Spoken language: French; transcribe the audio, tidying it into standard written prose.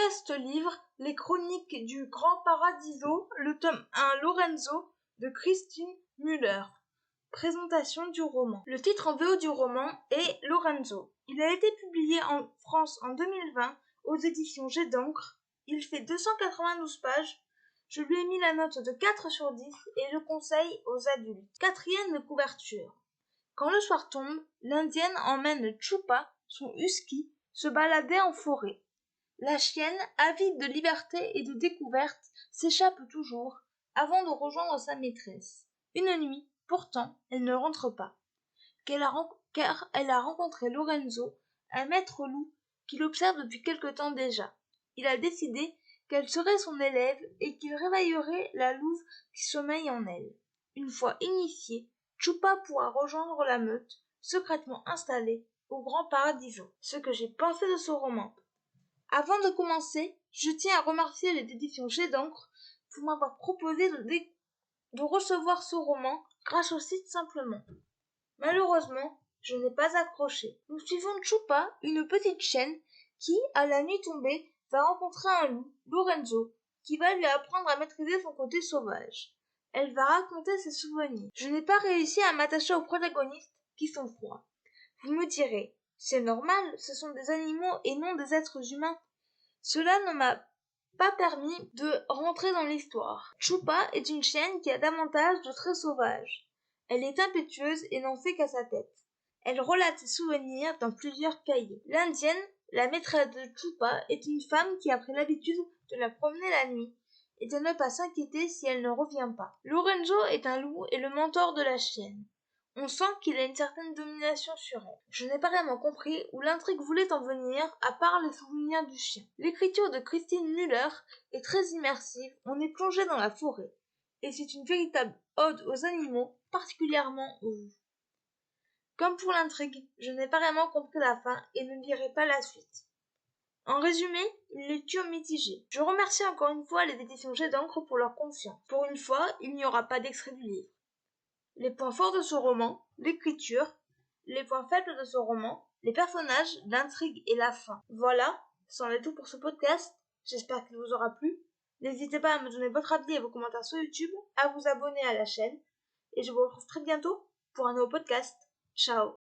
modeste livre, Les Chroniques du Grand Paradiso, le tome 1 Lorenzo de Christine Müller. Présentation du roman. Le titre en VO du roman est Lorenzo. Il a été publié en France en 2020 aux éditions Jet d'encre. Il fait 292 pages. Je lui ai mis la note de 4 sur 10 et le conseille aux adultes. 4e couverture. Quand le soir tombe, l'Indienne emmène Chupa, son husky, se balader en forêt. La chienne, avide de liberté et de découverte, s'échappe toujours, avant de rejoindre sa maîtresse. Une nuit, pourtant, elle ne rentre pas, car elle a rencontré Lorenzo, un maître loup qui l'observe depuis quelque temps déjà. Il a décidé qu'elle serait son élève et qu'il réveillerait la louve qui sommeille en elle. Une fois initiée, Chupa pourra rejoindre la meute, secrètement installée au Grand Paradiso. Ce que j'ai pensé de ce roman. Avant de commencer, je tiens à remercier les éditions Jet d'encre pour m'avoir proposé de recevoir ce roman grâce au site Simplement. Malheureusement, je n'ai pas accroché. Nous suivons Chupa, une petite chienne qui, à la nuit tombée, va rencontrer un loup, Lorenzo, qui va lui apprendre à maîtriser son côté sauvage. Elle va raconter ses souvenirs. Je n'ai pas réussi à m'attacher aux protagonistes qui sont froids. Vous me direz, c'est normal, ce sont des animaux et non des êtres humains. Cela ne m'a pas permis de rentrer dans l'histoire. Chupa est une chienne qui a davantage de traits sauvages. Elle est impétueuse et n'en fait qu'à sa tête. Elle relate ses souvenirs dans plusieurs cahiers. L'Indienne, la maîtresse de Chupa, est une femme qui a pris l'habitude de la promener la nuit et de ne pas s'inquiéter si elle ne revient pas. Lorenzo est un loup et le mentor de la chienne. On sent qu'il a une certaine domination sur elle. Je n'ai pas vraiment compris où l'intrigue voulait en venir, à part les souvenirs du chien. L'écriture de Christine Müller est très immersive, on est plongé dans la forêt. Et c'est une véritable ode aux animaux, particulièrement aux loups. Comme pour l'intrigue, je n'ai pas vraiment compris la fin et ne lirai pas la suite. En résumé, une lecture mitigée. Je remercie encore une fois les éditions Jet d'encre pour leur confiance. Pour une fois, il n'y aura pas d'extrait du livre. Les points forts de ce roman, l'écriture, les points faibles de ce roman, les personnages, l'intrigue et la fin. Voilà, c'en est tout pour ce podcast. J'espère qu'il vous aura plu. N'hésitez pas à me donner votre avis et vos commentaires sur YouTube, à vous abonner à la chaîne, et je vous retrouve très bientôt pour un nouveau podcast. Ciao.